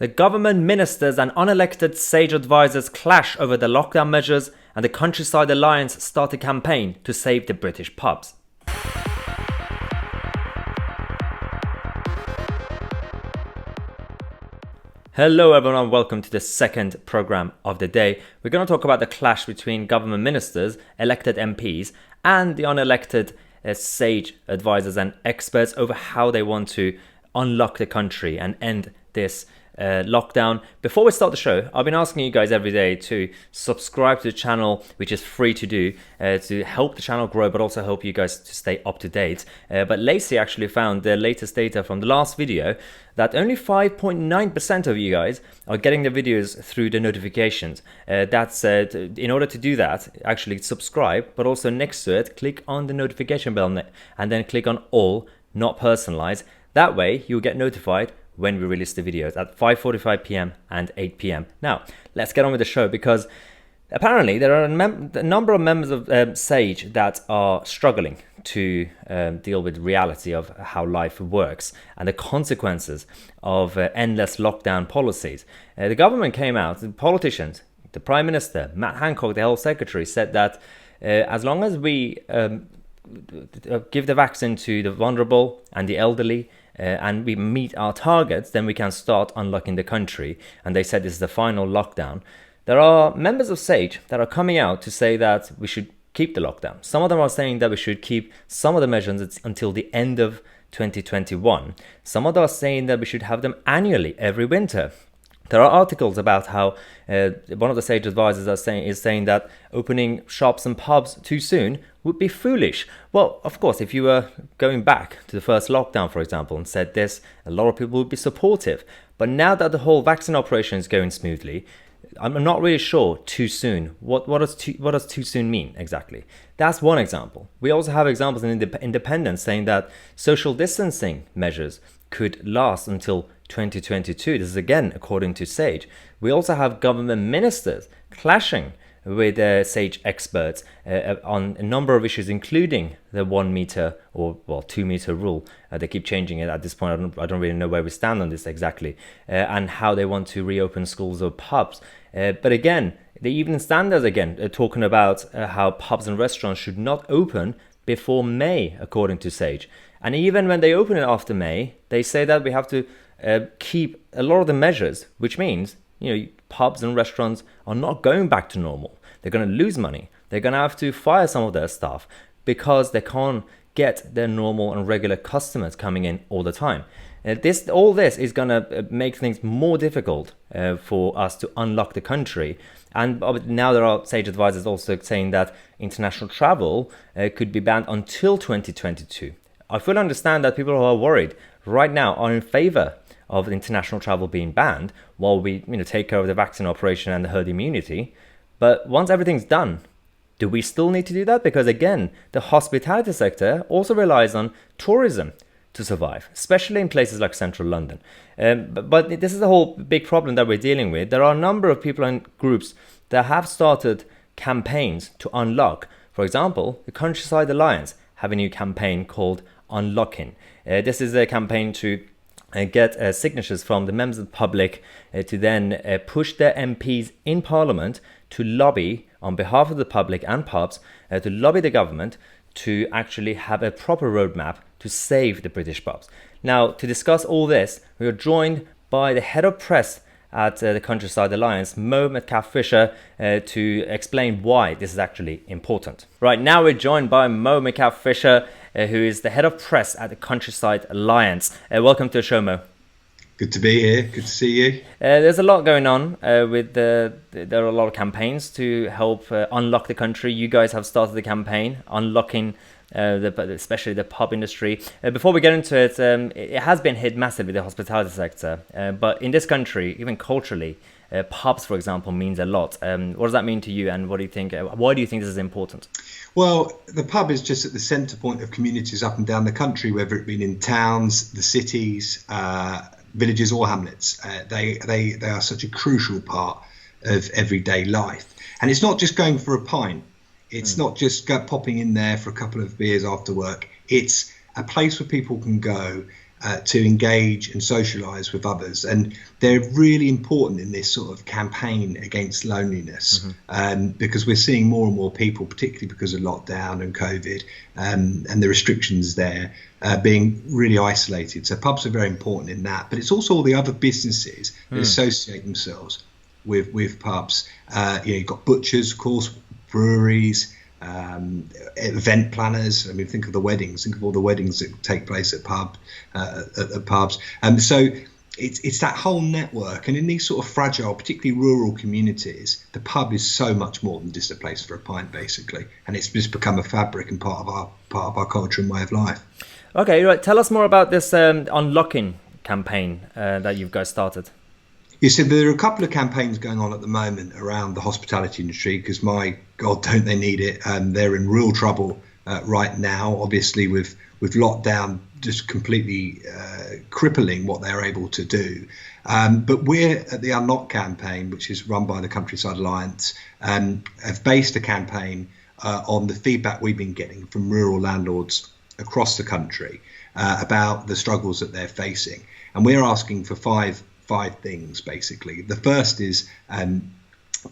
The government ministers and unelected sage advisors clash over the lockdown measures, and the Countryside Alliance start a campaign to save the British pubs. Hello everyone and welcome to the second programme of the day. We're going to talk about the clash between government ministers, elected MPs, and the unelected sage advisors and experts over how they want to unlock the country and end this lockdown. Before we start the show, I've been asking you guys every day to subscribe to the channel, which is free to do, to help the channel grow, but also help you guys to stay up to date. But Lacey actually found the latest data from the last video that only 5.9% of you guys are getting the videos through the notifications. In order to do that, actually subscribe, but also next to it, click on the notification bell and then click on all, not personalized. That way you'll get notified when we release the videos at 5:45 p.m. and 8 p.m. Now, let's get on with the show, because apparently there are a number of members of SAGE that are struggling to deal with reality of how life works and the consequences of endless lockdown policies. The government came out, the politicians, the Prime Minister, Matt Hancock, the Health Secretary, said that as long as we give the vaccine to the vulnerable and the elderly, and we meet our targets, then we can start unlocking the country. And they said this is the final lockdown. There are members of SAGE that are coming out to say that we should keep the lockdown. Some of them are saying that we should keep some of the measures until the end of 2021. Some of them are saying that we should have them annually, every winter. There are articles about how one of the SAGE advisors is saying that opening shops and pubs too soon would be foolish. Well, of course, if you were going back to the first lockdown, for example, and said this, a lot of people would be supportive. But now that the whole vaccine operation is going smoothly, I'm not really sure too soon. What does too soon mean exactly? That's one example. We also have examples in independents saying that social distancing measures could last until 2022. This is again according to SAGE. We also have government ministers clashing with SAGE experts on a number of issues, including the 1 meter or 2 meter rule. They keep changing it at this point. I don't really know where we stand on this exactly, and how they want to reopen schools or pubs. But again, the evening standards again talking about how pubs and restaurants should not open before May, according to SAGE. And even when they open it after May, they say that we have to keep a lot of the measures, which means, pubs and restaurants are not going back to normal. They're going to lose money. They're going to have to fire some of their staff because they can't get their normal and regular customers coming in all the time. All this is going to make things more difficult for us to unlock the country. And now there are SAGE advisors also saying that international travel could be banned until 2022. I fully understand that people who are worried right now are in favor of international travel being banned while we take care of the vaccine operation and the herd immunity. But once everything's done, do we still need to do that? Because again, the hospitality sector also relies on tourism to survive, especially in places like central London. But this is a whole big problem that we're dealing with. There are a number of people and groups that have started campaigns to unlock. For example, the Countryside Alliance have a new campaign called UnlockInn. This is a campaign to get signatures from the members of the public to then push their MPs in Parliament to lobby on behalf of the public and pubs, to lobby the government to actually have a proper roadmap to save the British pubs. Now, to discuss all this, we are joined by the head of press at the Countryside Alliance, Mo Metcalfe-Fisher, to explain why this is actually important. Right, now we're joined by Mo Metcalfe-Fisher, who is the head of press at the Countryside Alliance. Welcome to the show, Mo. Good to be here. Good to see you. There's a lot going on there are a lot of campaigns to help unlock the country. You guys have started the campaign, unlocking especially the pub industry. Before we get into it, it has been hit massively, the hospitality sector. But in this country, even culturally, pubs, for example, means a lot. What does that mean to you, and what do you think? Why do you think this is important? Well, the pub is just at the centre point of communities up and down the country, whether it be in towns, the cities, villages or hamlets. They are such a crucial part of everyday life. And it's not just going for a pint. It's not just popping in there for a couple of beers after work. It's a place where people can go to engage and socialise with others. And they're really important in this sort of campaign against loneliness, because we're seeing more and more people, particularly because of lockdown and COVID and the restrictions there, being really isolated. So pubs are very important in that. But it's also all the other businesses that associate themselves with pubs. You've got butchers, of course, breweries, event planners. I mean, think of the weddings. Think of all the weddings that take place at pubs. So it's that whole network. And in these sort of fragile, particularly rural communities, the pub is so much more than just a place for a pint, basically. And it's just become a fabric and part of our culture and way of life. Okay, right. Tell us more about this UnlockInn campaign that you guys started. You said there are a couple of campaigns going on at the moment around the hospitality industry, because my God, don't they need it? They're in real trouble right now, obviously with lockdown just completely crippling what they're able to do. But we're at the Unlock campaign, which is run by the Countryside Alliance, have based a campaign on the feedback we've been getting from rural landlords across the country about the struggles that they're facing. And we're asking for five things, basically. The first is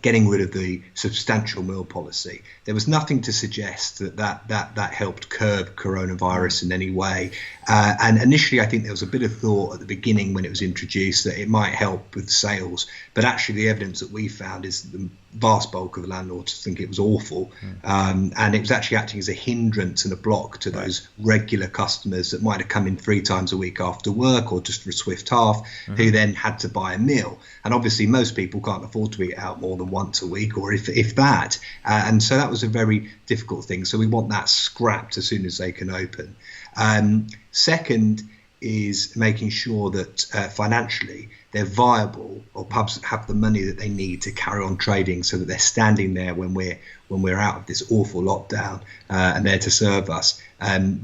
getting rid of the substantial meal policy. There was nothing to suggest that helped curb coronavirus in any way. And initially, I think there was a bit of thought at the beginning when it was introduced that it might help with sales. But actually, the evidence that we found is the vast bulk of the landlords think it was awful. And it was actually acting as a hindrance and a block to those regular customers that might have come in 3 times a week after work or just for a swift half, who then had to buy a meal. And obviously, most people can't afford to eat out more than once a week, or if that. And so that was a very difficult thing. So we want that scrapped as soon as they can open. Second is making sure that financially they're viable, or pubs have the money that they need to carry on trading, so that they're standing there when we're out of this awful lockdown and there to serve us.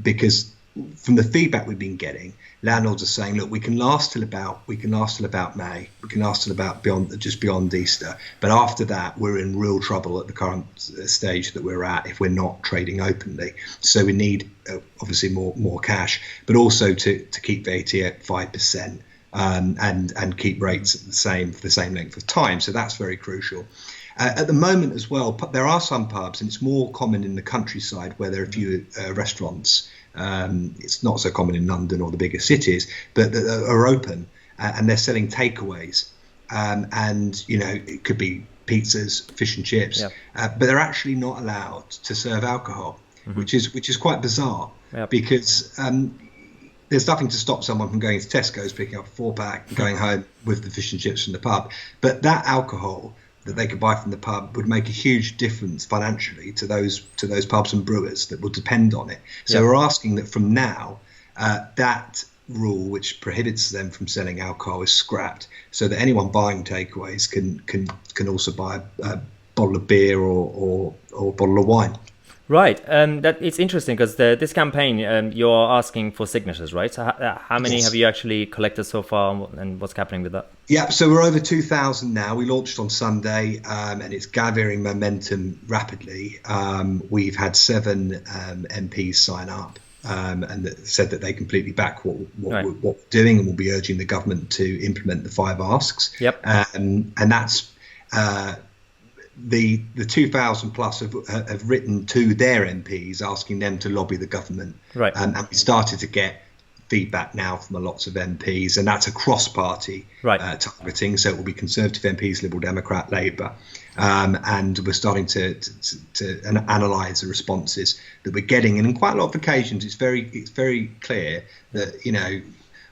Because from the feedback we've been getting, landlords are saying, look, we can last till about May, we can last till about beyond Easter, but after that we're in real trouble at the current stage that we're at if we're not trading openly. So we need obviously more cash, but also to keep VAT at 5%. And keep rates at for the same length of time. So that's very crucial. At the moment as well, there are some pubs, and it's more common in the countryside where there are a few restaurants. It's not so common in London or the bigger cities, but that are open and they're selling takeaways. And, it could be pizzas, fish and chips, but they're actually not allowed to serve alcohol, which is quite bizarre because there's nothing to stop someone from going to Tesco's, picking up a 4-pack and going home with the fish and chips from the pub. But that alcohol that they could buy from the pub would make a huge difference financially to those pubs and brewers that will depend on it. So we're asking that from now, that rule which prohibits them from selling alcohol is scrapped, so that anyone buying takeaways can also buy a bottle of beer or a bottle of wine. Right, that it's interesting because this campaign, you're asking for signatures, right? So how many have you actually collected so far, and what's happening with that? Yeah, so we're over 2,000 now. We launched on Sunday, and it's gathering momentum rapidly. We've had 7 MPs sign up and that said that they completely back what we're doing, and will be urging the government to implement the 5 asks. Yep. And that's the 2,000 plus have written to their MPs asking them to lobby the government. Right. And we started to get feedback now from lots of MPs, and that's a cross-party targeting. So it will be Conservative MPs, Liberal Democrat, Labour, and we're starting to analyse the responses that we're getting. And in quite a lot of occasions, it's very clear that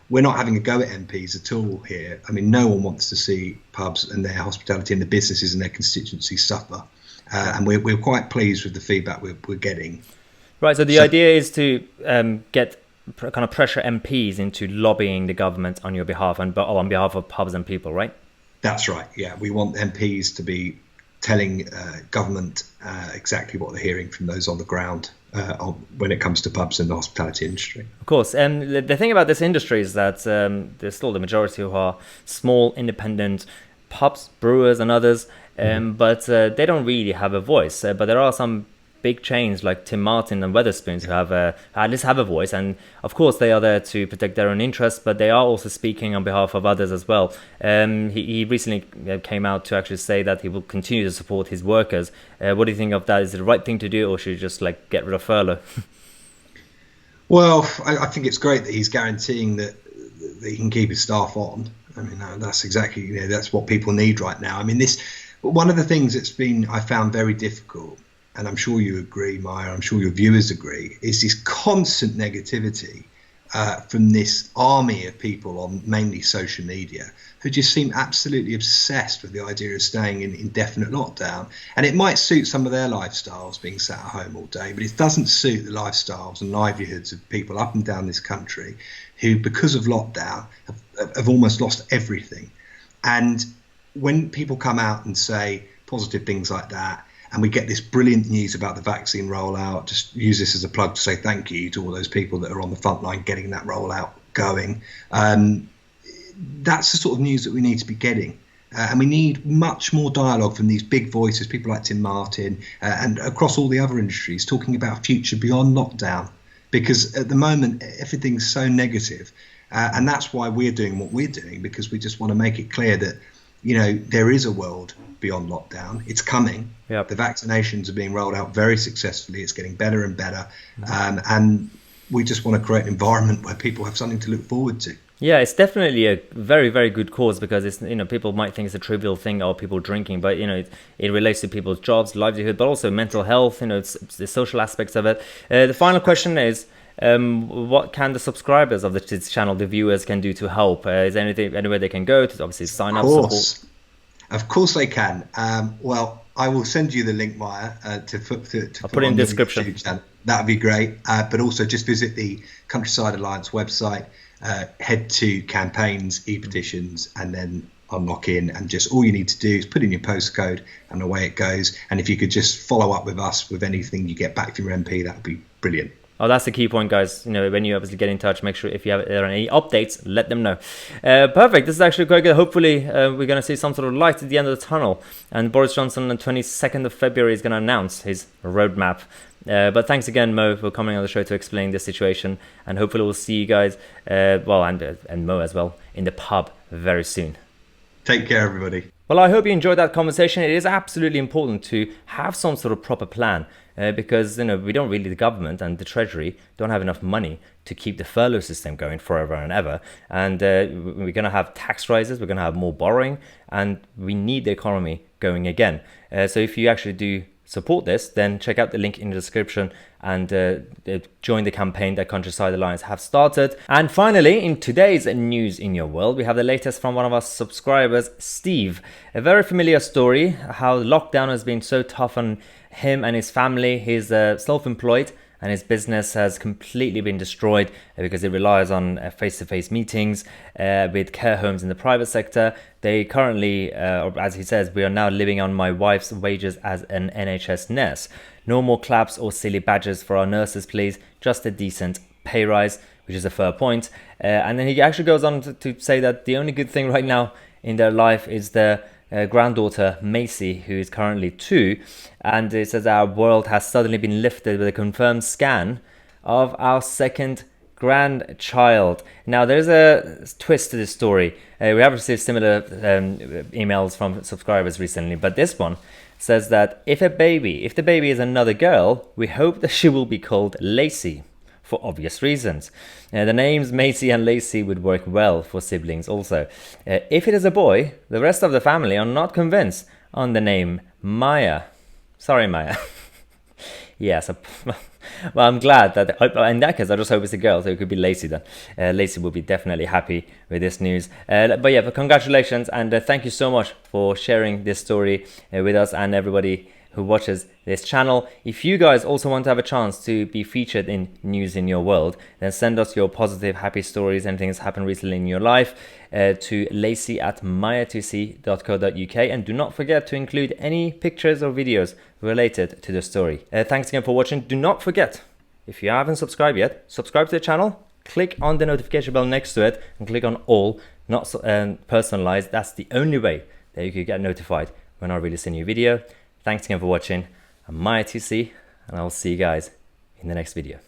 we're not having a go at MPs at all here. I mean, no one wants to see pubs and their hospitality and the businesses and their constituencies suffer. And we're quite pleased with the feedback we're getting. Right. So the idea is to get kind of pressure MPs into lobbying the government on your behalf and on behalf of pubs and people, right? That's right. Yeah. We want MPs to be telling government exactly what they're hearing from those on the ground when it comes to pubs and the hospitality industry. Of course. And the thing about this industry is that there's still the majority who are small, independent pubs, brewers and others, but they don't really have a voice. But there are some big chains like Tim Martin and Wetherspoons who have at least have a voice, and of course they are there to protect their own interests, but they are also speaking on behalf of others as well. He recently came out to actually say that he will continue to support his workers. What do you think of that? Is it the right thing to do, or should you just like get rid of furlough? Well, I think it's great that he's guaranteeing that he can keep his staff on. I mean, that's exactly, that's what people need right now. I mean, one of the things I found very difficult, and I'm sure you agree, Maya, I'm sure your viewers agree, is this constant negativity from this army of people on mainly social media who just seem absolutely obsessed with the idea of staying in indefinite lockdown. And it might suit some of their lifestyles, being sat at home all day, but it doesn't suit the lifestyles and livelihoods of people up and down this country who, because of lockdown, have almost lost everything. And when people come out and say positive things like that, and we get this brilliant news about the vaccine rollout, just use this as a plug to say thank you to all those people that are on the front line getting that rollout going. That's the sort of news that we need to be getting. And we need much more dialogue from these big voices, people like Tim Martin, and across all the other industries, talking about a future beyond lockdown. Because at the moment, everything's so negative. And that's why we're doing what we're doing, because we just want to make it clear that, there is a world beyond lockdown. It's coming. Yep. The vaccinations are being rolled out very successfully. It's getting better and better. And we just want to create an environment where people have something to look forward to. Yeah, it's definitely a very, very good cause, because it's, people might think it's a trivial thing, or people drinking, but it relates to people's jobs, livelihood, but also mental health. It's the social aspects of it. The final question is, what can the subscribers of this channel, the viewers, can do to help? Is there anywhere they can go to obviously sign up? Of course they can. Well, I will send you the link, Maya, to put it in the description. That'd be great. But also just visit the Countryside Alliance website, head to campaigns, e-petitions, and then UnlockInn, and just all you need to do is put in your postcode and away it goes. And if you could just follow up with us with anything you get back from your MP, that would be brilliant. Oh, that's the key point, guys. When you obviously get in touch, make sure if there are any updates, let them know. Perfect. This is actually quite good. Hopefully, we're going to see some sort of light at the end of the tunnel. And Boris Johnson on the 22nd of February is going to announce his roadmap. But thanks again, Mo, for coming on the show to explain this situation. And hopefully we'll see you guys, and Mo as well, in the pub very soon. Take care, everybody. Well, I hope you enjoyed that conversation. It is absolutely important to have some sort of proper plan, because we don't really, the government and the Treasury don't have enough money to keep the furlough system going forever and ever. And we're going to have tax rises, we're going to have more borrowing, and we need the economy going again. So if you actually do support this, then check out the link in the description and join the campaign that Countryside Alliance have started. And finally, in today's news in your world, we have the latest from one of our subscribers, Steve. A very familiar story, how lockdown has been so tough on him and his family. He's self-employed, and his business has completely been destroyed because it relies on face-to-face meetings with care homes in the private sector. They currently, as he says, we are now living on my wife's wages as an NHS nurse. No more claps or silly badges for our nurses, please. Just a decent pay rise, which is a fair point. And then he actually goes on to say that the only good thing right now in their life is their granddaughter Macy, who is currently 2, and it says our world has suddenly been lifted with a confirmed scan of our second grandchild. Now there's a twist to this story. We have received similar emails from subscribers recently, but this one says that if the baby is another girl, we hope that she will be called Lacey, for obvious reasons. The names Macy and Lacey would work well for siblings also. If it is a boy, the rest of the family are not convinced on the name Maya. Sorry, Maya. Yes, well, I'm glad that, in that case, I just hope it's a girl, so it could be Lacey then. Lacey will be definitely happy with this news. But yeah, but congratulations, and thank you so much for sharing this story with us and everybody who watches this channel. If you guys also want to have a chance to be featured in News in Your World, then send us your positive, happy stories, anything that's happened recently in your life, to lacey@mayatousi.co.uk, and do not forget to include any pictures or videos related to the story. Thanks again for watching. Do not forget, if you haven't subscribed yet, subscribe to the channel, click on the notification bell next to it, and click on all, not personalized. That's the only way that you can get notified when I release a new video. Thanks again for watching. I'm Tousi, and I'll see you guys in the next video.